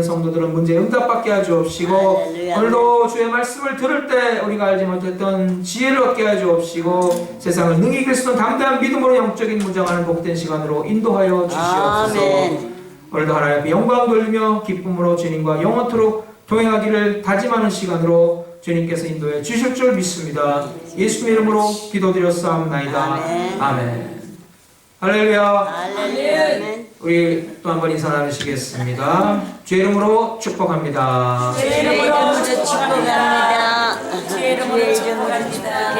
성도들은 문제 응답받게 하주옵시고, 할렐루야. 오늘도 주의 말씀을 들을 때 우리가 알지 못했던 지혜를 얻게 하주옵시고, 세상을 능히 이길 수 있는 담대한 믿음으로 영적인 무장하는 복된 시간으로 인도하여 주시옵소서. 아멘. 오늘도 하나님 앞에 영광 돌리며 기쁨으로 주님과 영원토록 동행하기를 다짐하는 시간으로 주님께서 인도해 주실 줄 믿습니다. 예수님의 이름으로 기도드렸사옵나이다. 아멘. 아멘. 할렐루야. 할렐루야. 아멘. 우리 또 한 번 인사 나누시겠습니다. 주의 이름으로 축복합니다. 주의 이름으로 축복합니다. 주의 이름으로 축복합니다.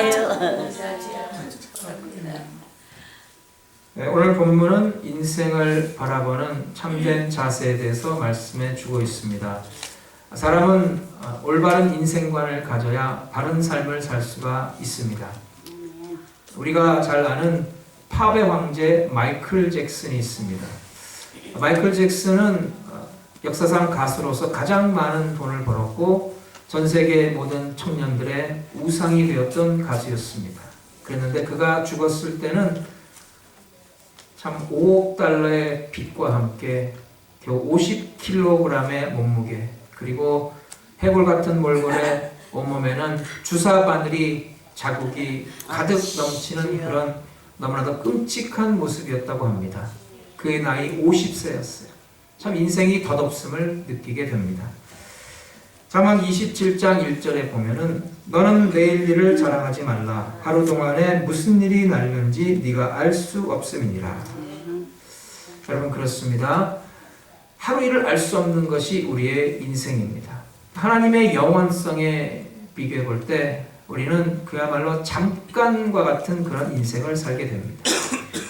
네, 오늘 본문은 인생을 바라보는 참된 자세에 대해서 말씀해 주고 있습니다. 사람은 올바른 인생관을 가져야 바른 삶을 살 수가 있습니다. 우리가 잘 아는 팝의 황제 마이클 잭슨이 있습니다. 마이클 잭슨은 역사상 가수로서 가장 많은 돈을 벌었고 전 세계 모든 청년들의 우상이 되었던 가수였습니다. 그랬는데 그가 죽었을 때는 참 5억 달러의 빚과 함께 겨우 50kg의 몸무게, 그리고 해골 같은 몰골의 온몸에는 주사 바늘이 자국이 가득 넘치는 그런 너무나도 끔찍한 모습이었다고 합니다. 그의 나이 50세였어요. 참 인생이 덧없음을 느끼게 됩니다. 잠언 27장 1절에 보면은 너는 내일 일을 자랑하지 말라. 하루 동안에 무슨 일이 날는지 네가 알 수 없음이니라. 여러분, 그렇습니다. 하루 일을 알 수 없는 것이 우리의 인생입니다. 하나님의 영원성에 비교해 볼 때 우리는 그야말로 잠깐과 같은 그런 인생을 살게 됩니다.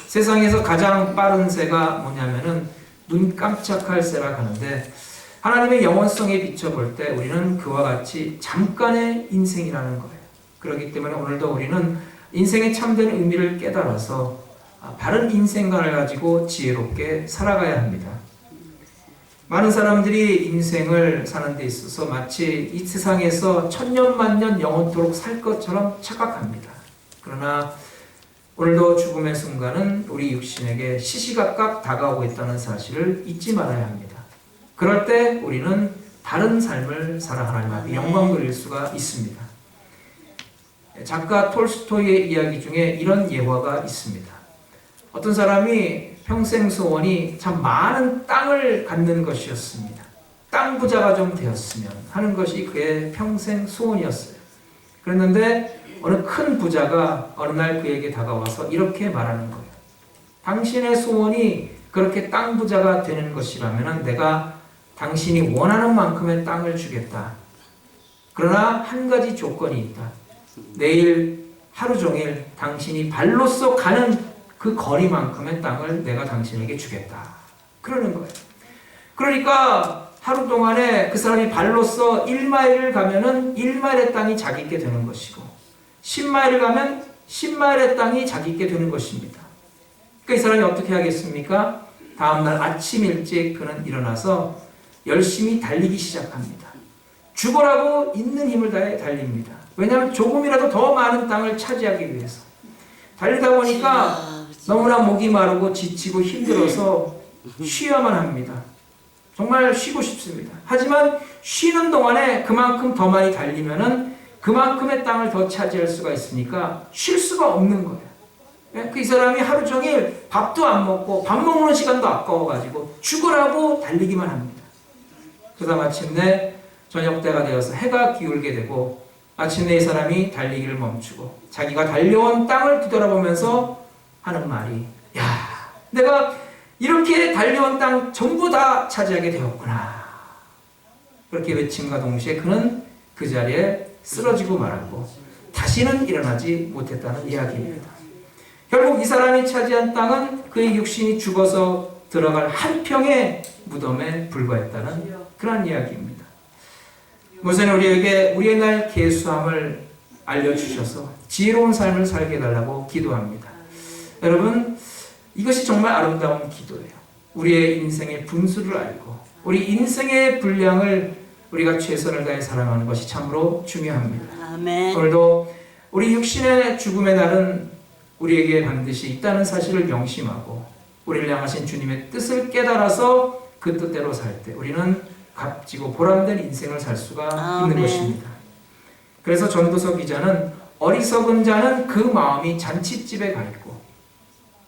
세상에서 가장 빠른 새가 뭐냐면은 눈 깜짝할 새라 하는데, 하나님의 영원성에 비춰볼 때 우리는 그와 같이 잠깐의 인생이라는 거예요. 그렇기 때문에 오늘도 우리는 인생의 참된 의미를 깨달아서 바른 인생관을 가지고 지혜롭게 살아가야 합니다. 많은 사람들이 인생을 사는 데 있어서 마치 이 세상에서 천년만년 영원토록 살 것처럼 착각합니다. 그러나 오늘도 죽음의 순간은 우리 육신에게 시시각각 다가오고 있다는 사실을 잊지 말아야 합니다. 그럴 때 우리는 다른 삶을 살아 하나님 앞에 영광 돌릴 수가 있습니다. 작가 톨스토이의 이야기 중에 이런 예화가 있습니다. 어떤 사람이 평생 소원이 참 많은 땅을 갖는 것이었습니다. 땅 부자가 좀 되었으면 하는 것이 그의 평생 소원이었어요. 그랬는데 어느 큰 부자가 어느 날 그에게 다가와서 이렇게 말하는 거예요. 당신의 소원이 그렇게 땅 부자가 되는 것이라면 내가 당신이 원하는 만큼의 땅을 주겠다. 그러나 한 가지 조건이 있다. 내일 하루 종일 당신이 발로써 가는 그 거리만큼의 땅을 내가 당신에게 주겠다. 그러는 거예요. 그러니까 하루 동안에 그 사람이 발로써 1마일을 가면은 1마일의 땅이 자기께 되는 것이고, 10마일을 가면 10마일의 땅이 자기께 되는 것입니다. 그러니까 이 사람이 어떻게 하겠습니까? 다음날 아침 일찍 그는 일어나서 열심히 달리기 시작합니다. 죽어라고 있는 힘을 다해 달립니다. 왜냐하면 조금이라도 더 많은 땅을 차지하기 위해서. 달리다 보니까 너무나 목이 마르고 지치고 힘들어서 쉬어야만 합니다. 정말 쉬고 싶습니다. 하지만 쉬는 동안에 그만큼 더 많이 달리면은 그만큼의 땅을 더 차지할 수가 있으니까 쉴 수가 없는 거예요. 이 사람이 하루 종일 밥도 안 먹고 밥 먹는 시간도 아까워가지고 죽으라고 달리기만 합니다. 그러다 마침내 저녁 때가 되어서 해가 기울게 되고 마침내 이 사람이 달리기를 멈추고 자기가 달려온 땅을 뒤돌아보면서 하는 말이, 야, 내가 이렇게 달려온 땅 전부 다 차지하게 되었구나. 그렇게 외침과 동시에 그는 그 자리에 쓰러지고 말았고 다시는 일어나지 못했다는 이야기입니다. 결국 이 사람이 차지한 땅은 그의 육신이 죽어서 들어갈 한 평의 무덤에 불과했다는 그런 이야기입니다. 모세는 우리에게 우리의 날 계수함을 알려주셔서 지혜로운 삶을 살게 해달라고 기도합니다. 여러분, 이것이 정말 아름다운 기도예요. 우리의 인생의 분수를 알고 우리 인생의 분량을 우리가 최선을 다해 살아가는 것이 참으로 중요합니다. 아멘. 오늘도 우리 육신의 죽음의 날은 우리에게 반드시 있다는 사실을 명심하고 우리를 향하신 주님의 뜻을 깨달아서 그 뜻대로 살 때 우리는 값지고 보람된 인생을 살 수가 아멘. 있는 것입니다. 그래서 전도서 기자는 어리석은 자는 그 마음이 잔치집에 가 있고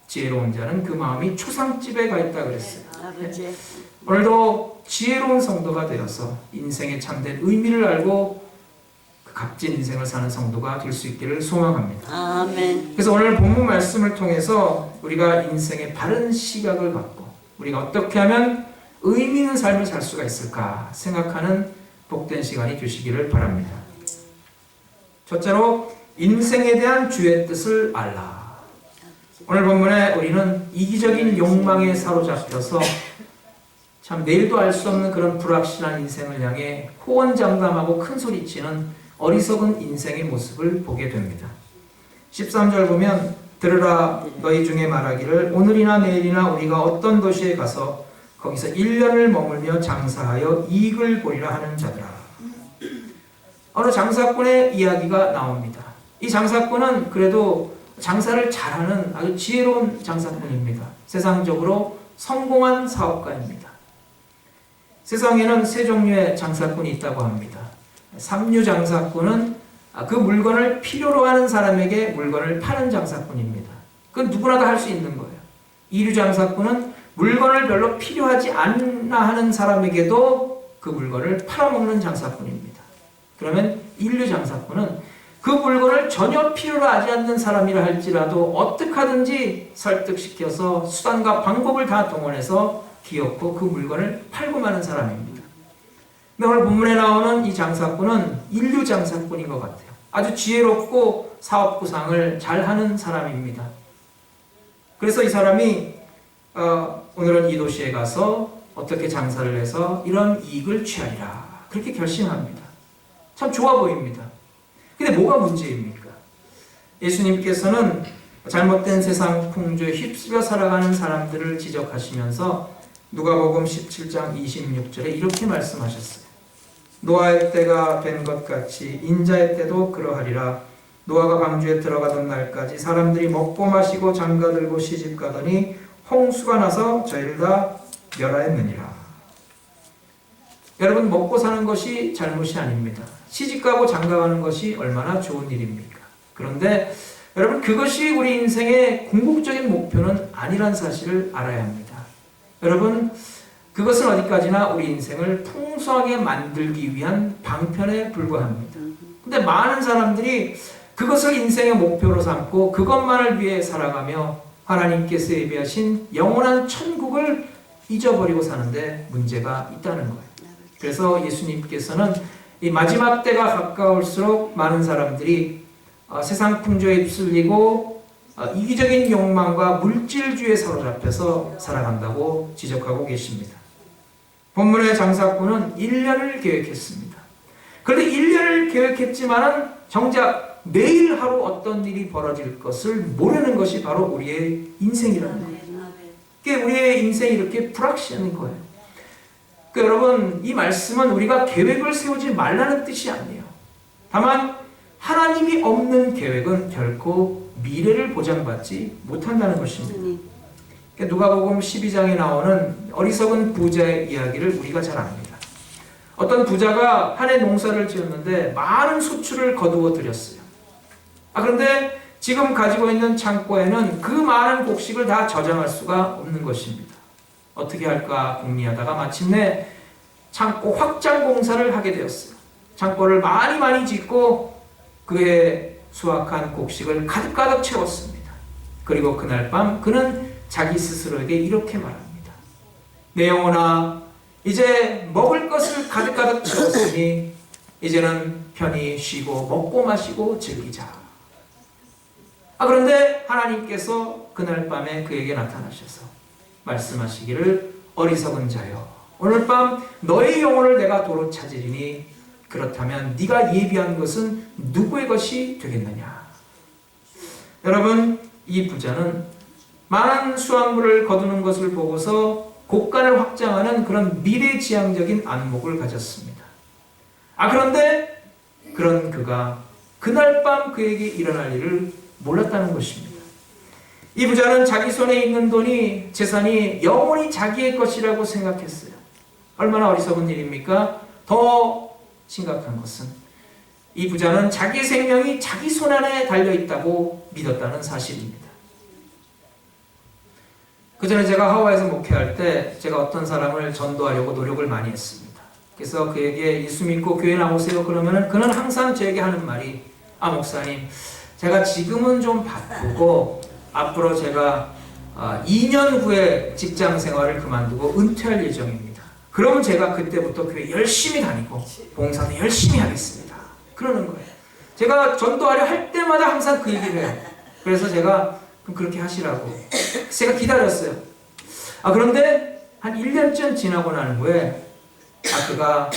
지혜로운 자는 그 마음이 초상집에 가 있다 그랬어요. 아버지. 오늘도 지혜로운 성도가 되어서 인생의 참된 의미를 알고 그 값진 인생을 사는 성도가 될 수 있기를 소망합니다. 아멘. 그래서 오늘 본문 말씀을 통해서 우리가 인생의 바른 시각을 갖고 우리가 어떻게 하면 의미 있는 삶을 살 수가 있을까 생각하는 복된 시간이 되시기를 바랍니다. 첫째로 인생에 대한 주의 뜻을 알라. 오늘 본문에 우리는 이기적인 욕망에 사로잡혀서 참 내일도 알 수 없는 그런 불확실한 인생을 향해 호언장담하고 큰소리치는 어리석은 인생의 모습을 보게 됩니다. 13절 보면 들으라 너희 중에 말하기를 오늘이나 내일이나 우리가 어떤 도시에 가서 거기서 1년을 머물며 장사하여 이익을 보리라 하는 자들아. 어느 장사꾼의 이야기가 나옵니다. 이 장사꾼은 그래도 장사를 잘하는 아주 지혜로운 장사꾼입니다. 세상적으로 성공한 사업가입니다. 세상에는 세 종류의 장사꾼이 있다고 합니다. 삼류 장사꾼은 그 물건을 필요로 하는 사람에게 물건을 파는 장사꾼입니다. 그건 누구나 다 할 수 있는 거예요. 이류 장사꾼은 물건을 별로 필요하지 않나 하는 사람에게도 그 물건을 팔아먹는 장사꾼입니다. 그러면 인류 장사꾼은 그 물건을 전혀 필요로 하지 않는 사람이라 할지라도 어떻게 하든지 설득시켜서 수단과 방법을 다 동원해서 기어코 그 물건을 팔고 마는 사람입니다. 근데 오늘 본문에 나오는 이 장사꾼은 인류 장사꾼인 것 같아요. 아주 지혜롭고 사업 구상을 잘하는 사람입니다. 그래서 이 사람이 오늘은 이 도시에 가서 어떻게 장사를 해서 이런 이익을 취하리라 그렇게 결심합니다. 참 좋아 보입니다. 근데 뭐가 문제입니까? 예수님께서는 잘못된 세상 풍조에 휩쓸려 살아가는 사람들을 지적하시면서 누가복음 17장 26절에 이렇게 말씀하셨어요. 노아의 때가 된 것 같이 인자의 때도 그러하리라. 노아가 방주에 들어가던 날까지 사람들이 먹고 마시고 장가들고 시집가더니 홍수가 나서 저희를 다 멸하였느니라. 여러분, 먹고 사는 것이 잘못이 아닙니다. 시집가고 장가가는 것이 얼마나 좋은 일입니까? 그런데 여러분, 그것이 우리 인생의 궁극적인 목표는 아니란 사실을 알아야 합니다. 여러분, 그것은 어디까지나 우리 인생을 풍성하게 만들기 위한 방편에 불과합니다. 근데 많은 사람들이 그것을 인생의 목표로 삼고 그것만을 위해 살아가며 하나님께서 예비하신 영원한 천국을 잊어버리고 사는데 문제가 있다는 거예요. 그래서 예수님께서는 이 마지막 때가 가까울수록 많은 사람들이 세상 풍조에 휩쓸리고 이기적인 욕망과 물질주의에 사로잡혀서 살아간다고 지적하고 계십니다. 본문의 장사꾼은 1년을 계획했습니다. 그런데 1년을 계획했지만은 정작 내일 하루 어떤 일이 벌어질 것을 모르는 것이 바로 우리의 인생이라는 거예요. 그게 우리의 인생이 이렇게 불확실한 거예요. 그러니까 여러분, 이 말씀은 우리가 계획을 세우지 말라는 뜻이 아니에요. 다만 하나님이 없는 계획은 결코 미래를 보장받지 못한다는 것입니다. 그러니까 누가복음 12장에 나오는 어리석은 부자의 이야기를 우리가 잘 압니다. 어떤 부자가 한 해 농사를 지었는데 많은 수출을 거두어 들였어요. 그런데 지금 가지고 있는 창고에는 그 많은 곡식을 다 저장할 수가 없는 것입니다. 어떻게 할까 궁리하다가 마침내 창고 확장 공사를 하게 되었어요. 창고를 많이 짓고 그의 수확한 곡식을 가득가득 채웠습니다. 그리고 그날 밤 그는 자기 스스로에게 이렇게 말합니다. 내 영혼아, 이제 먹을 것을 가득가득 채웠으니 이제는 편히 쉬고 먹고 마시고 즐기자. 그런데 하나님께서 그날 밤에 그에게 나타나셔서 말씀하시기를 어리석은 자여, 오늘 밤 너의 영혼을 내가 도로 찾으리니 그렇다면 네가 예비한 것은 누구의 것이 되겠느냐. 여러분, 이 부자는 많은 수확물을 거두는 것을 보고서 곳간을 확장하는 그런 미래지향적인 안목을 가졌습니다. 그런데 그런 그가 그날 밤 그에게 일어날 일을 몰랐다는 것입니다. 이 부자는 자기 손에 있는 돈이, 재산이 영원히 자기의 것이라고 생각했어요. 얼마나 어리석은 일입니까? 더 심각한 것은 이 부자는 자기 생명이 자기 손 안에 달려있다고 믿었다는 사실입니다. 그 전에 제가 하와이에서 목회할 때 제가 어떤 사람을 전도하려고 노력을 많이 했습니다. 그래서 그에게 예수 믿고 교회 나오세요 그러면은 그는 항상 저에게 하는 말이, 아 목사님, 제가 지금은 좀 바쁘고 앞으로 제가 2년 후에 직장 생활을 그만두고 은퇴할 예정입니다. 그러면 제가 그때부터 교회 열심히 다니고 봉사도 열심히 하겠습니다. 그러는 거예요. 제가 전도하려 할 때마다 항상 그 얘기를 해요. 그래서 제가 그렇게 하시라고 제가 기다렸어요. 그런데 한 1년쯤 지나고 난 후에 그가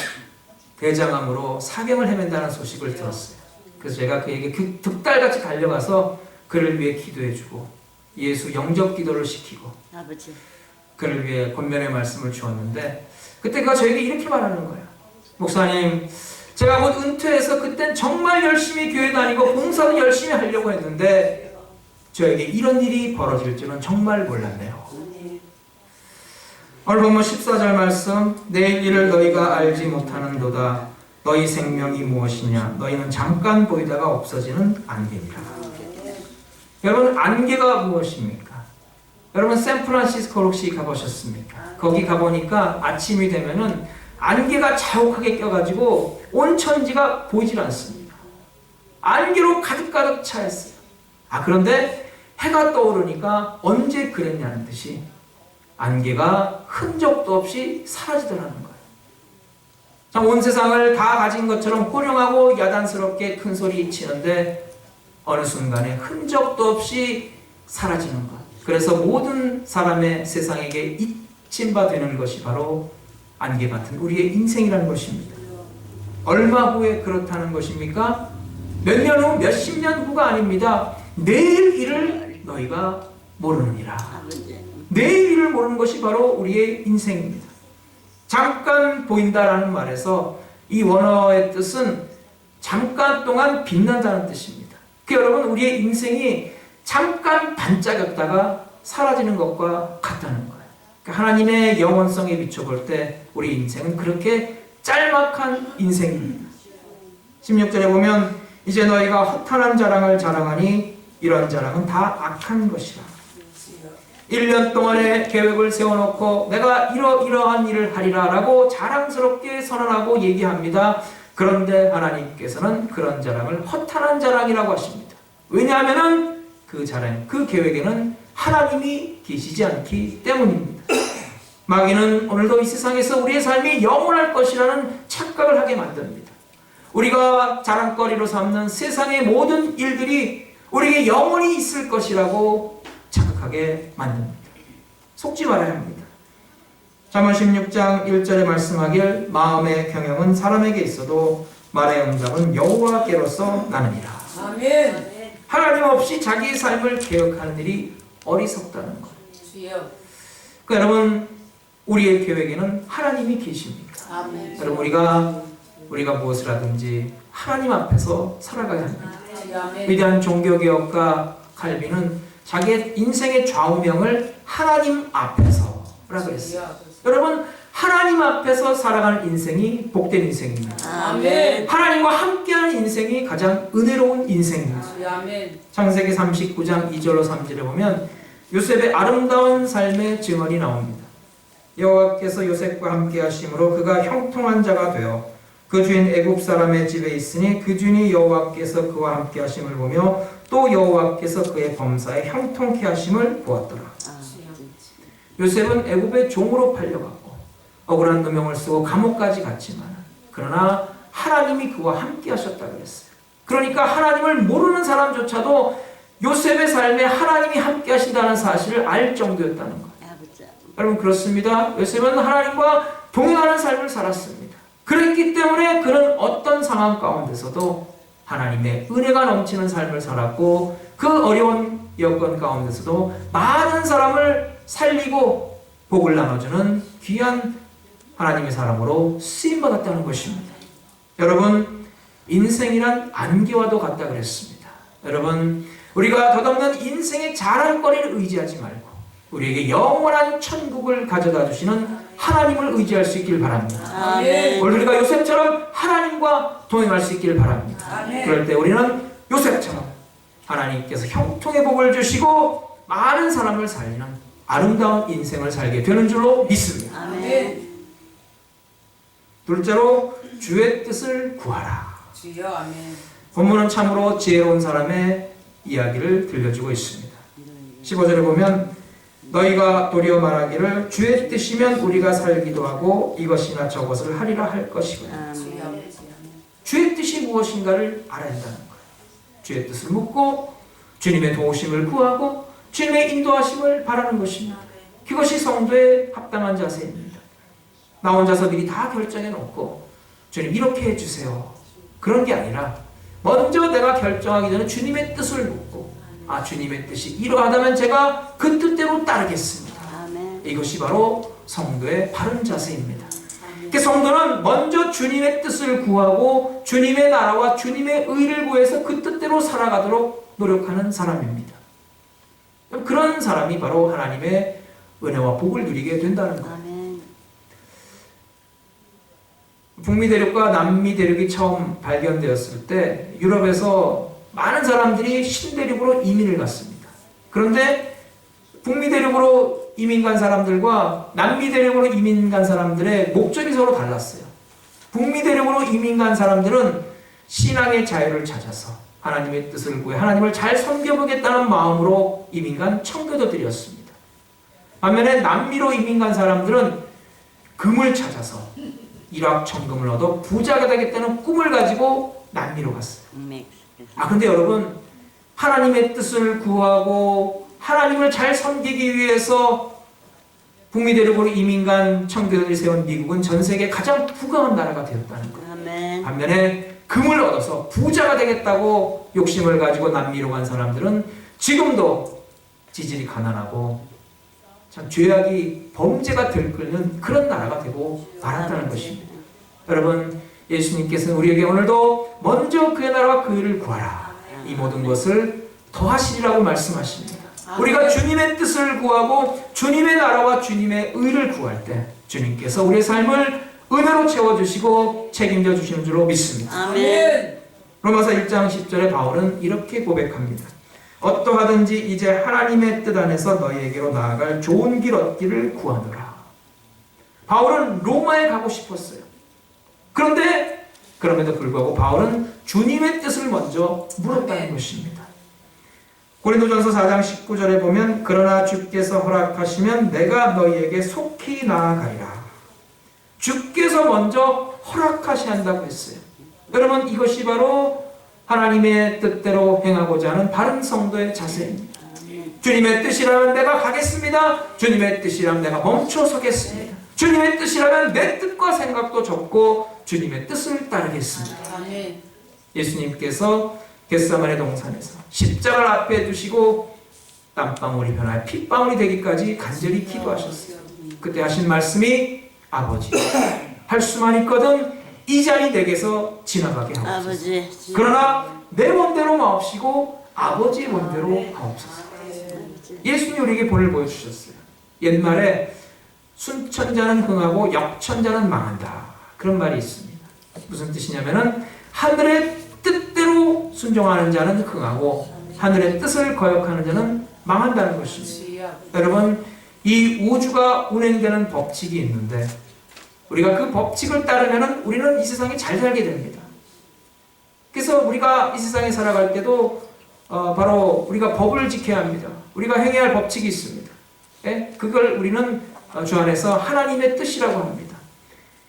대장암으로 사경을 헤맨다는 소식을 들었어요. 그래서 제가 그에게 득달같이 달려가서 그를 위해 기도해주고 예수 영접 기도를 시키고 아버지. 그를 위해 권면의 말씀을 주었는데, 그때 그가 저에게 이렇게 말하는 거예요. 목사님, 제가 곧 은퇴해서 그땐 정말 열심히 교회 다니고 봉사도 열심히 하려고 했는데 저에게 이런 일이 벌어질 줄은 정말 몰랐네요. 오늘 본문 14절 말씀, 내일 일을 너희가 알지 못하는도다. 너희 생명이 무엇이냐? 너희는 잠깐 보이다가 없어지는 안개니라. 여러분, 안개가 무엇입니까? 여러분, 샌프란시스코 혹시 가보셨습니까? 거기 가보니까 아침이 되면은 안개가 자욱하게 껴가지고 온 천지가 보이질 않습니다. 안개로 가득가득 차 있어요. 그런데 해가 떠오르니까 언제 그랬냐는 듯이 안개가 흔적도 없이 사라지더라는 거예요. 참, 온 세상을 다 가진 것처럼 호령하고 야단스럽게 큰 소리 치는데 어느 순간에 흔적도 없이 사라지는 것. 그래서 모든 사람의 세상에게 잊힌 바 되는 것이 바로 안개 같은 우리의 인생이라는 것입니다. 얼마 후에 그렇다는 것입니까? 몇 년 후, 몇십 년 후가 아닙니다. 내일 일을 너희가 모르느니라. 내일 일을 모르는 것이 바로 우리의 인생입니다. 잠깐 보인다라는 말에서 이 원어의 뜻은 잠깐 동안 빛난다는 뜻입니다. 여러분, 우리의 인생이 잠깐 반짝였다가 사라지는 것과 같다는 거예요. 하나님의 영원성에 비춰볼 때 우리 인생은 그렇게 짤막한 인생입니다. 16절에 보면 이제 너희가 허탄한 자랑을 자랑하니 이런 자랑은 다 악한 것이라. 1년 동안의 계획을 세워놓고 내가 이러한 일을 하리라 라고 자랑스럽게 선언하고 얘기합니다. 그런데 하나님께서는 그런 자랑을 허탄한 자랑이라고 하십니다. 왜냐하면 그 자랑, 그 계획에는 하나님이 계시지 않기 때문입니다. 마귀는 오늘도 이 세상에서 우리의 삶이 영원할 것이라는 착각을 하게 만듭니다. 우리가 자랑거리로 삼는 세상의 모든 일들이 우리에게 영원히 있을 것이라고 착각하게 만듭니다. 속지 말아야 합니다. 잠언 16장 1절에 말씀하길 마음의 경영은 사람에게 있어도 말의 응답은 여호와께로서 나느니라. 아멘. 하나님 없이 자기의 삶을 개혁하는 일이 어리석다는 거예요. 여러분, 우리의 계획에는 하나님이 계십니다. 아멘. 여러분, 우리가 무엇을 하든지 하나님 앞에서 살아가야 합니다. 아멘. 위대한 종교개혁가 칼빈은 자기의 인생의 좌우명을 하나님 앞에서라 그랬어요. 여러분, 하나님 앞에서 살아가는 인생이 복된 인생입니다. 아멘. 하나님과 함께하는 인생이 가장 은혜로운 인생입니다. 아멘. 창세기 39장 2절로 3절에 보면 요셉의 아름다운 삶의 증언이 나옵니다. 여호와께서 요셉과 함께 하심으로 그가 형통한 자가 되어 그 주인 애굽 사람의 집에 있으니 그 주인이 여호와께서 그와 함께 하심을 보며 또 여호와께서 그의 범사에 형통케 하심을 보았더라. 요셉은 애굽의 종으로 팔려갔고 억울한 누명을 쓰고 감옥까지 갔지만 그러나 하나님이 그와 함께 하셨다 그랬어요. 그러니까 하나님을 모르는 사람조차도 요셉의 삶에 하나님이 함께 하신다는 사실을 알 정도였다는 거예요. 여러분, 그렇습니다. 요셉은 하나님과 동행하는 삶을 살았습니다. 그랬기 때문에 그는 어떤 상황 가운데서도 하나님의 은혜가 넘치는 삶을 살았고 그 어려운 여건 가운데서도 많은 사람을 살리고 복을 나눠주는 귀한 하나님의 사람으로 쓰임받았다는 것입니다. 여러분, 인생이란 안개와도 같다 그랬습니다. 여러분, 우리가 덧없는 인생의 자랑거리를 의지하지 말고 우리에게 영원한 천국을 가져다 주시는 하나님을 의지할 수 있길 바랍니다. 아멘. 오늘 우리가 요셉처럼 하나님과 동행할 수 있길 바랍니다. 그럴 때 우리는 요셉처럼 하나님께서 형통의 복을 주시고 많은 사람을 살리는 아름다운 인생을 살게 되는 줄로 믿습니다. 아멘. 둘째로 주의 뜻을 구하라. 주여 아멘. 본문은 참으로 지혜로운 사람의 이야기를 들려주고 있습니다. 15절에 보면 너희가 도리어 말하기를 주의 뜻이면 우리가 살기도 하고 이것이나 저것을 하리라 할 것이구나. 아멘. 아멘. 주의 뜻이 무엇인가를 알아야 한다는 거예요. 주의 뜻을 묻고 주님의 도우심을 구하고 주님의 인도하심을 바라는 것입니다. 그것이 성도의 합당한 자세입니다. 나 혼자서 미리 다 결정해 놓고 주님 이렇게 해주세요. 그런 게 아니라 먼저 내가 결정하기 전에 주님의 뜻을 묻고 주님의 뜻이 이러하다면 제가 그 뜻대로 따르겠습니다. 아멘. 이것이 바로 성도의 바른 자세입니다. 성도는 먼저 주님의 뜻을 구하고 주님의 나라와 주님의 의를 구해서 그 뜻대로 살아가도록 노력하는 사람입니다. 그런 사람이 바로 하나님의 은혜와 복을 누리게 된다는 거예요. 아멘. 북미 대륙과 남미 대륙이 처음 발견되었을 때 유럽에서 많은 사람들이 신대륙으로 이민을 갔습니다. 그런데 북미 대륙으로 이민 간 사람들과 남미 대륙으로 이민 간 사람들의 목적이 서로 달랐어요. 북미 대륙으로 이민 간 사람들은 신앙의 자유를 찾아서 하나님의 뜻을 구해 하나님을 잘 섬겨보겠다는 마음으로 이민 간 청교도들이었습니다. 반면에 남미로 이민 간 사람들은 금을 찾아서 일확천금을 얻어 부자가 되겠다는 꿈을 가지고 남미로 갔어요. 근데 여러분, 하나님의 뜻을 구하고 하나님을 잘 섬기기 위해서 북미 대륙으로 이민 간 청교도들이 세운 미국은 전 세계 가장 부강한 나라가 되었다는 거예요. 아멘. 반면에 금을 얻어서 부자가 되겠다고 욕심을 가지고 남미로 간 사람들은 지금도 지질이 가난하고 참 죄악이 범죄가 들끓는 그런 나라가 되고 말았다는 것입니다. 여러분, 예수님께서는 우리에게 오늘도 먼저 그의 나라와 그 의를 구하라. 이 모든 것을 더하시리라고 말씀하십니다. 우리가 주님의 뜻을 구하고 주님의 나라와 주님의 의를 구할 때 주님께서 우리의 삶을 은혜로 채워주시고 책임져 주시는 줄로 믿습니다. 아멘. 로마서 1장 10절에 바울은 이렇게 고백합니다. 어떠하든지 이제 하나님의 뜻 안에서 너희에게로 나아갈 좋은 길 얻기를 구하노라. 바울은 로마에 가고 싶었어요. 그런데 그럼에도 불구하고 바울은 주님의 뜻을 먼저 물었다는 것입니다. 고린도전서 4장 19절에 보면 그러나 주께서 허락하시면 내가 너희에게 속히 나아가리라. 주께서 먼저 허락하셔야 한다고 했어요. 여러분, 이것이 바로 하나님의 뜻대로 행하고자 하는 바른 성도의 자세입니다. 주님의 뜻이라면 내가 가겠습니다. 주님의 뜻이라면 내가 멈춰 서겠습니다. 주님의 뜻이라면 내 뜻과 생각도 접고 주님의 뜻을 따르겠습니다. 아멘. 예수님께서 겟세마네 동산에서 십자가를 앞에 두시고 땀방울이 변하여 핏방울이 되기까지 간절히 기도하셨어요. 그때 하신 말씀이 아버지, 할 수만 있거든 이 잔이 내게서 지나가게 하옵소서. 아버지. 그러나 내 원대로 마옵시고 아버지의 원대로 하옵소서. 예수님이 우리에게 본을 보여주셨어요. 옛말에 순천자는 흥하고 역천자는 망한다. 그런 말이 있습니다. 무슨 뜻이냐면은 하늘의 뜻대로 순종하는 자는 흥하고 하늘의 뜻을 거역하는 자는 망한다는 것입니다. 여러분, 이 우주가 운행되는 법칙이 있는데 우리가 그 법칙을 따르면 우리는 이 세상에 잘 살게 됩니다. 그래서 우리가 이 세상에 살아갈 때도 바로 우리가 법을 지켜야 합니다. 우리가 행해야 할 법칙이 있습니다. 예? 그걸 우리는 주 안에서 하나님의 뜻이라고 합니다.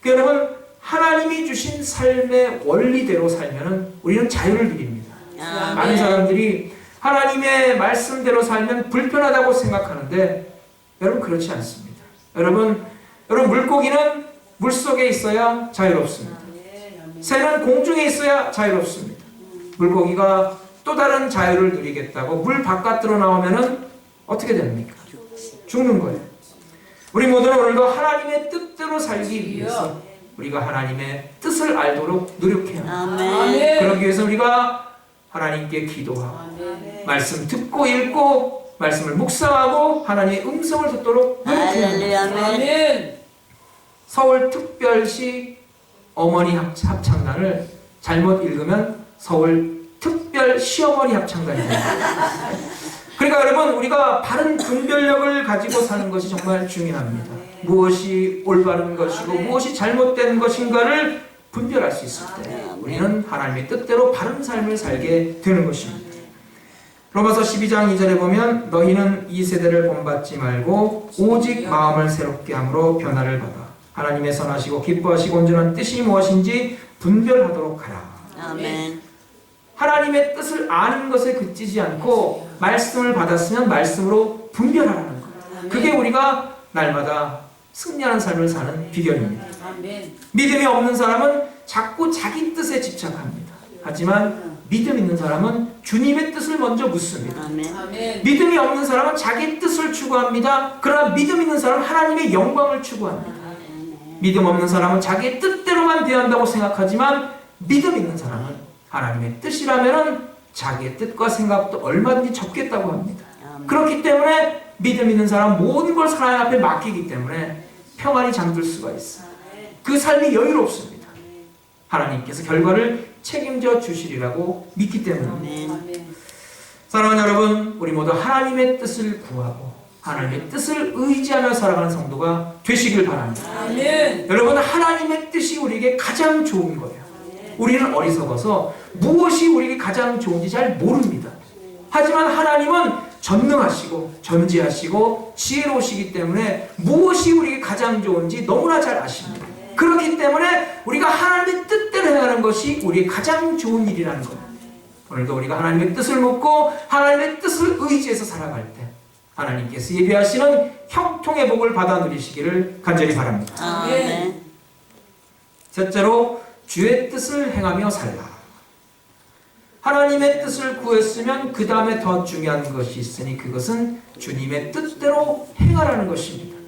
여러분, 하나님이 주신 삶의 원리대로 살면 우리는 자유를 누립니다. 아멘. 많은 사람들이 하나님의 말씀대로 살면 불편하다고 생각하는데 여러분, 그렇지 않습니다. 여러분 물고기는 물속에 있어야 자유롭습니다. 새는 공중에 있어야 자유롭습니다. 물고기가 또 다른 자유를 누리겠다고 물 바깥으로 나오면은 어떻게 됩니까? 죽는 거예요. 우리 모두는 오늘도 하나님의 뜻대로 살기 위해서 우리가 하나님의 뜻을 알도록 노력해야 합니다. 아멘. 그러기 위해서 우리가 하나님께 기도하고 말씀 듣고 읽고 말씀을 묵상하고 하나님의 음성을 듣도록 노력해야 합니다. 할렐루야. 아멘. 아멘. 서울특별시 어머니 합창단을 잘못 읽으면 서울특별 시어머니 합창단이 됩니다. 그러니까 여러분, 우리가 바른 분별력을 가지고 사는 것이 정말 중요합니다. 무엇이 올바른 것이고 무엇이 잘못된 것인가를 분별할 수 있을 때 우리는 하나님의 뜻대로 바른 삶을 살게 되는 것입니다. 로마서 12장 2절에 보면 너희는 이 세대를 본받지 말고 오직 마음을 새롭게 함으로 변화를 받아 하나님의 선하시고 기뻐하시고 온전한 뜻이 무엇인지 분별하도록 하라. 아멘. 하나님의 뜻을 아는 것에 그치지 않고 말씀을 받았으면 말씀으로 분별하라는 거예요. 그게 우리가 날마다 승리하는 삶을 사는 비결입니다. 아멘. 믿음이 없는 사람은 자꾸 자기 뜻에 집착합니다. 하지만 믿음 있는 사람은 주님의 뜻을 먼저 묻습니다. 아멘. 아멘. 믿음이 없는 사람은 자기 뜻을 추구합니다. 그러나 믿음 있는 사람은 하나님의 영광을 추구합니다. 믿음 없는 사람은 자기 뜻대로만 대한다고 생각하지만 믿음 있는 사람은 하나님의 뜻이라면 자기의 뜻과 생각도 얼마든지 접겠다고 합니다. 그렇기 때문에 믿음 있는 사람은 모든 걸 하나님 앞에 맡기기 때문에 평안히 잠들 수가 있어요. 그 삶이 여유롭습니다. 하나님께서 결과를 책임져 주시리라고 믿기 때문입니다. 아멘. 사랑하는 여러분, 우리 모두 하나님의 뜻을 구하고 하나님의 뜻을 의지하며 살아가는 성도가 되시길 바랍니다. 아멘. 여러분, 하나님의 뜻이 우리에게 가장 좋은 거예요. 우리는 어리석어서 무엇이 우리에게 가장 좋은지 잘 모릅니다. 하지만 하나님은 전능하시고 전지하시고 지혜로우시기 때문에 무엇이 우리에게 가장 좋은지 너무나 잘 아십니다. 그렇기 때문에 우리가 하나님의 뜻대로 행하는 것이 우리의 가장 좋은 일이라는 거예요. 오늘도 우리가 하나님의 뜻을 묻고 하나님의 뜻을 의지해서 살아갈 때 하나님께서 예비하시는 형통의 복을 받아 누리시기를 간절히 바랍니다. 아멘. 셋째로 주의 뜻을 행하며 살라. 하나님의 뜻을 구했으면 그 다음에 더 중요한 것이 있으니 그것은 주님의 뜻대로 행하라는 것입니다.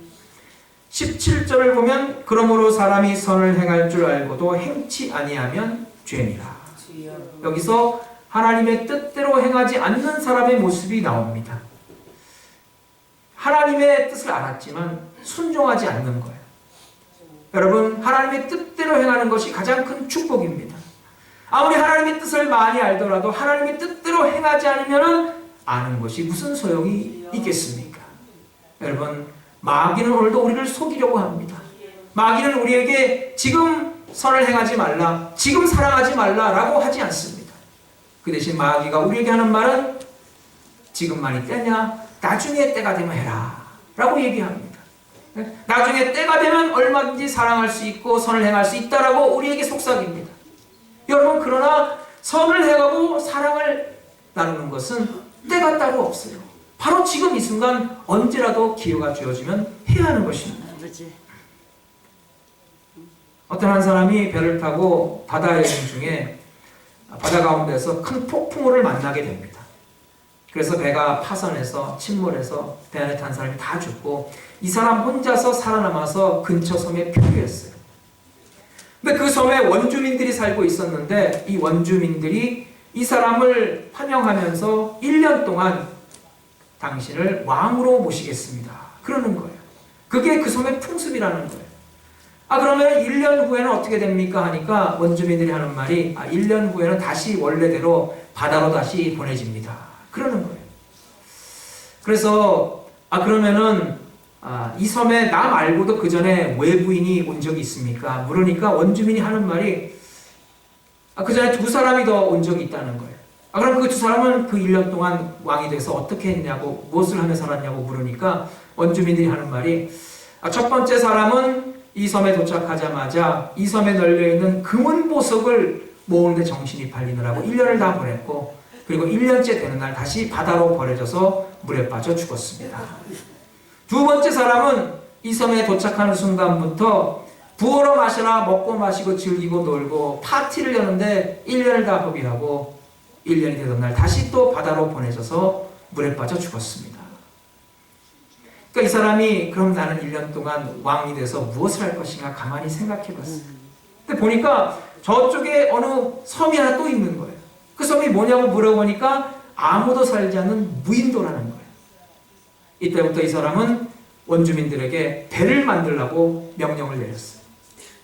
17절을 보면 그러므로 사람이 선을 행할 줄 알고도 행치 아니하면 죄니라. 주여. 여기서 하나님의 뜻대로 행하지 않는 사람의 모습이 나옵니다. 하나님의 뜻을 알았지만 순종하지 않는 거예요. 여러분, 하나님의 뜻대로 행하는 것이 가장 큰 축복입니다. 아무리 하나님의 뜻을 많이 알더라도 하나님의 뜻대로 행하지 않으면 아는 것이 무슨 소용이 있겠습니까? 여러분, 마귀는 오늘도 우리를 속이려고 합니다. 마귀는 우리에게 지금 선을 행하지 말라, 지금 사랑하지 말라라고 하지 않습니다. 그 대신 마귀가 우리에게 하는 말은 지금만이 때냐? 나중에 때가 되면 해라 라고 얘기합니다. 나중에 때가 되면 얼마든지 사랑할 수 있고 선을 행할 수 있다라고 우리에게 속삭입니다. 여러분, 그러나 선을 행하고 사랑을 나누는 것은 때가 따로 없어요. 바로 지금 이 순간 언제라도 기회가 주어지면 해야 하는 것입니다. 아버지. 어떤 한 사람이 배를 타고 바다 여행 중에 바다 가운데서 큰 폭풍우를 만나게 됩니다. 그래서 배가 파선해서 침몰해서 배 안에 탄 사람이 다 죽고 이 사람 혼자서 살아남아서 근처 섬에 표류했어요. 근데 그 섬에 원주민들이 살고 있었는데 이 원주민들이 이 사람을 환영하면서 1년 동안 당신을 왕으로 모시겠습니다. 그러는 거예요. 그게 그 섬의 풍습이라는 거예요. 그러면 1년 후에는 어떻게 됩니까? 하니까 원주민들이 하는 말이 1년 후에는 다시 원래대로 바다로 다시 보내집니다. 그러는 거예요. 그래서 그러면은 이 섬에 나 말고도 그 전에 외부인이 온 적이 있습니까? 물으니까 원주민이 하는 말이 그 전에 2사람이 더 온 적이 있다는 거예요. 그럼 그 2사람은 그 1년 동안 왕이 돼서 어떻게 했냐고, 무엇을 하며 살았냐고 물으니까 원주민들이 하는 말이 첫 번째 사람은 이 섬에 도착하자마자 이 섬에 널려있는 금은 보석을 모으는데 정신이 팔리느라고 1년을 다 보냈고, 그리고 1년째 되는 날 다시 바다로 버려져서 물에 빠져 죽었습니다. 두 번째 사람은 이 섬에 도착하는 순간부터 부어라 마셔라, 먹고 마시고 즐기고 놀고 파티를 여는데 1년을 다 허비하고 1년이 되던 날 다시 또 바다로 보내져서 물에 빠져 죽었습니다. 그러니까 이 사람이 그럼 나는 1년 동안 왕이 돼서 무엇을 할 것인가 가만히 생각해 봤어요. 근데 보니까 저쪽에 어느 섬이 하나 또 있는 거예요. 그 섬이 뭐냐고 물어보니까 아무도 살지 않는 무인도라는 거예요. 이때부터 이 사람은 원주민들에게 배를 만들라고 명령을 내렸어요.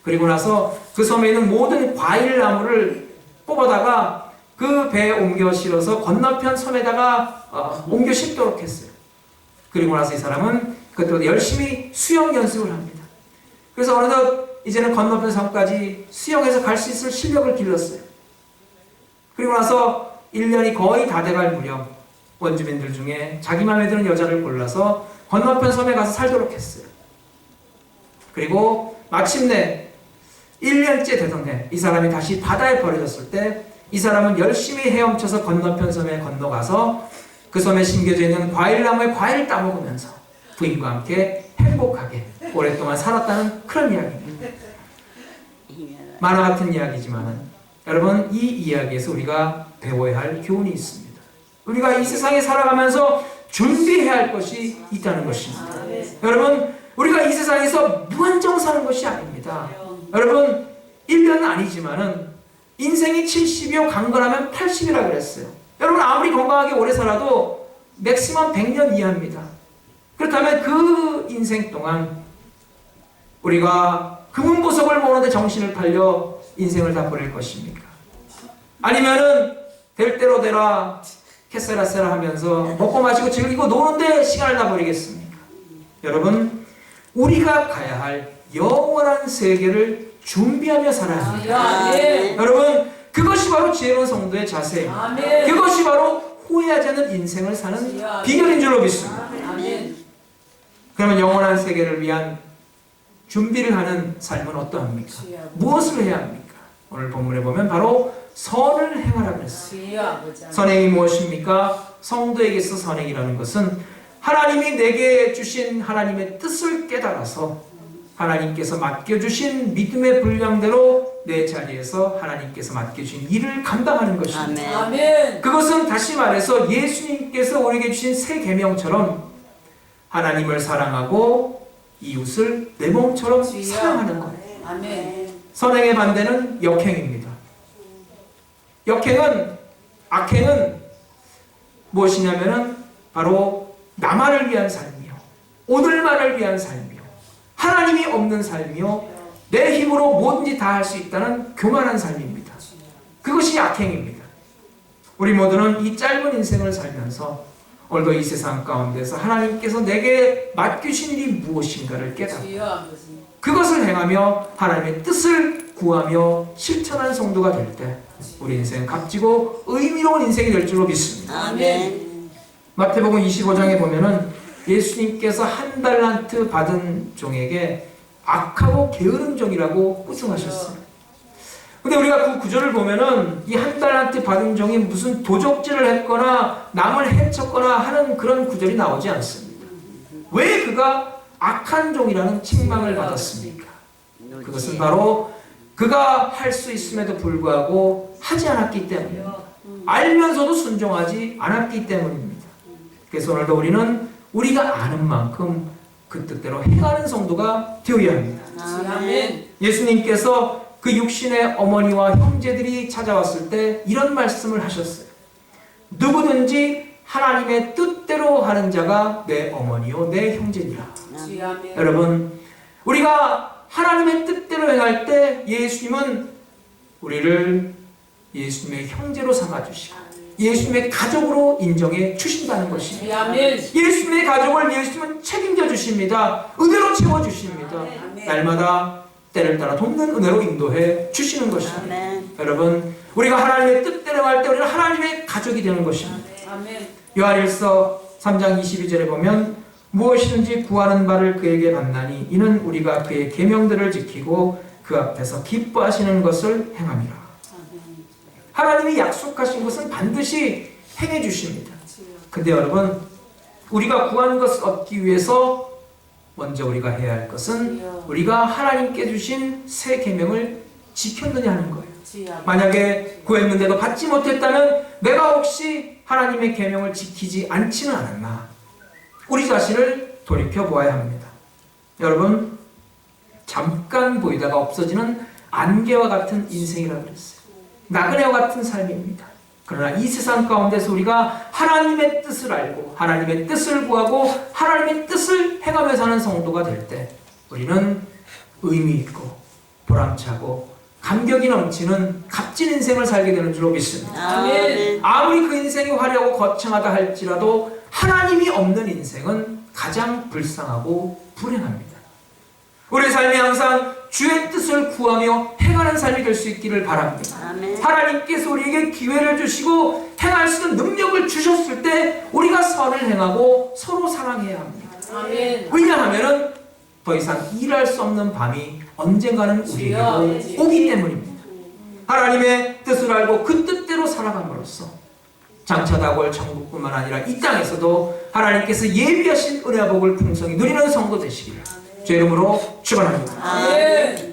그리고 나서 그 섬에 있는 모든 과일나무를 뽑아다가 그 배에 옮겨 실어서 건너편 섬에다가 옮겨 싣도록 했어요. 그리고 나서 이 사람은 그때 열심히 수영 연습을 합니다. 그래서 어느덧 이제는 건너편 섬까지 수영해서 갈 수 있을 실력을 길렀어요. 그리고 나서 1년이 거의 다 돼갈 무렵 원주민들 중에 자기 마음에 드는 여자를 골라서 건너편 섬에 가서 살도록 했어요. 그리고 마침내 1년째 되던 해 이 사람이 다시 바다에 버려졌을 때 이 사람은 열심히 헤엄쳐서 건너편 섬에 건너가서 그 섬에 심겨져 있는 과일나무에 과일을 따먹으면서 부인과 함께 행복하게 오랫동안 살았다는 그런 이야기입니다. 만화 같은 이야기지만 여러분, 이 이야기에서 우리가 배워야 할 교훈이 있습니다. 우리가 이 세상에 살아가면서 준비해야 할 것이 있다는 것입니다. 여러분, 우리가 이 세상에서 무한정 사는 것이 아닙니다. 여러분, 1년은 아니지만은 인생이 70이요 강건하면 80이라고 그랬어요. 여러분, 아무리 건강하게 오래 살아도 맥시멈 100년 이하입니다. 그렇다면 그 인생 동안 우리가 금은보석을 모으는데 정신을 팔려 인생을 다 보낼 것입니까? 아니면은 될 대로 되라 캐세라세라 하면서 먹고 마시고 즐기고 노는데 시간을 다 버리겠습니까? 여러분, 우리가 가야 할 영원한 세계를 준비하며 살아야 합니다. 여러분, 그것이 바로 지혜로운 성도의 자세입니다. 그것이 바로 후회하지 않는 인생을 사는 비결인 줄로 믿습니다. 그러면 영원한 세계를 위한 준비를 하는 삶은 어떠합니까? 무엇을 해야 합니까? 오늘 본문에 보면 바로 선을 행하라 그랬어요. 선행이 무엇입니까? 성도에게 있어 선행이라는 것은 하나님이 내게 주신 하나님의 뜻을 깨달아서 하나님께서 맡겨주신 믿음의 분량대로 내 자리에서 하나님께서 맡겨주신 일을 감당하는 것입니다. 아멘. 그것은 다시 말해서 예수님께서 우리에게 주신 새 계명처럼 하나님을 사랑하고 이웃을 내 몸처럼 사랑하는 것. 아멘. 선행의 반대는 역행입니다. 역행은, 악행은 무엇이냐면은 바로 나만을 위한 삶이요, 오늘만을 위한 삶이요, 하나님이 없는 삶이요, 내 힘으로 뭐든지 다 할 수 있다는 교만한 삶입니다. 그것이 악행입니다. 우리 모두는 이 짧은 인생을 살면서 오늘도 이 세상 가운데서 하나님께서 내게 맡기신 일이 무엇인가를 깨닫고 그것을 행하며 하나님의 뜻을 구하며 실천하는 성도가 될 때 우리 인생은 값지고 의미로운 인생이 될 줄로 믿습니다. 아멘. 마태복음 25장에 보면은 예수님께서 1달란트 받은 종에게 악하고 게으른 종이라고 꾸중하셨어요. 근데 우리가 그 구절을 보면은 이 1달란트 받은 종이 무슨 도적질을 했거나 남을 해쳤거나 하는 그런 구절이 나오지 않습니다. 왜 그가 악한 종이라는 책망을 받았습니까? 그것은 바로 그가 할 수 있음에도 불구하고 하지 않았기 때문입니다. 알면서도 순종하지 않았기 때문입니다. 그래서 오늘도 우리는 우리가 아는 만큼 그 뜻대로 행하는 성도가 되어야 합니다. 아멘. 예수님께서 그 육신의 어머니와 형제들이 찾아왔을 때 이런 말씀을 하셨어요. 누구든지 하나님의 뜻대로 하는 자가 내 어머니요 내 형제니라. 아멘. 여러분, 우리가 하나님의 뜻대로 행할 때 예수님은 우리를 예수님의 형제로 삼아주시고 예수님의 가족으로 인정해 주신다는 것입니다. 아멘. 예수님의 가족을 예수님은 책임져 주십니다. 은혜로 채워주십니다. 날마다 때를 따라 돕는 은혜로 인도해 주시는 것입니다. 아멘. 여러분, 우리가 하나님의 뜻대로 할 때 우리는 하나님의 가족이 되는 것입니다. 아멘. 요한일서 3장 22절에 보면 무엇이든지 구하는 바를 그에게 받나니 이는 우리가 그의 계명들을 지키고 그 앞에서 기뻐하시는 것을 행함이라. 하나님이 약속하신 것은 반드시 행해 주십니다. 근데 여러분, 우리가 구하는 것을 얻기 위해서 먼저 우리가 해야 할 것은 우리가 하나님께 주신 새 계명을 지켰느냐 하는 거예요. 만약에 구했는데도 받지 못했다면 내가 혹시 하나님의 계명을 지키지 않지는 않았나, 우리 자신을 돌이켜보아야 합니다. 여러분, 잠깐 보이다가 없어지는 안개와 같은 인생이라고 그랬어요. 나그네와 같은 삶입니다. 그러나 이 세상 가운데서 우리가 하나님의 뜻을 알고 하나님의 뜻을 구하고 하나님의 뜻을 행하며 사는 성도가 될 때 우리는 의미 있고 보람차고 감격이 넘치는 값진 인생을 살게 되는 줄로 믿습니다. 아멘. 아무리 그 인생이 화려하고 거창하다 할지라도 하나님이 없는 인생은 가장 불쌍하고 불행합니다. 우리의 삶이 항상 주의 뜻을 구하며 행하는 삶이 될 수 있기를 바랍니다. 아멘. 하나님께서 우리에게 기회를 주시고 행할 수 있는 능력을 주셨을 때 우리가 선을 행하고 서로 사랑해야 합니다. 아멘. 왜냐하면 더 이상 일할 수 없는 밤이 언젠가는 우리에게도 오기 때문입니다. 하나님의 뜻을 알고 그 뜻대로 살아감으로써 장차다고 올 천국뿐만 아니라 이 땅에서도 하나님께서 예비하신 은혜와 복을 풍성히 누리는 성도 되시기를 주의 이름으로 축원합니다. 아멘.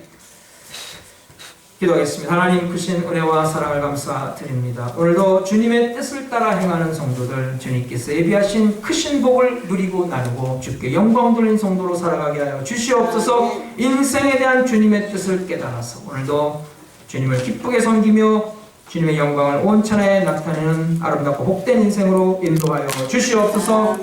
기도하겠습니다. 하나님 크신 은혜와 사랑을 감사드립니다. 오늘도 주님의 뜻을 따라 행하는 성도들 주님께서 예비하신 크신 복을 누리고 나누고 주께 영광 돌린 성도로 살아가게 하여 주시옵소서. 인생에 대한 주님의 뜻을 깨달아서 오늘도 주님을 기쁘게 섬기며 주님의 영광을 온천에 나타내는 아름답고 복된 인생으로 인도하여 주시옵소서.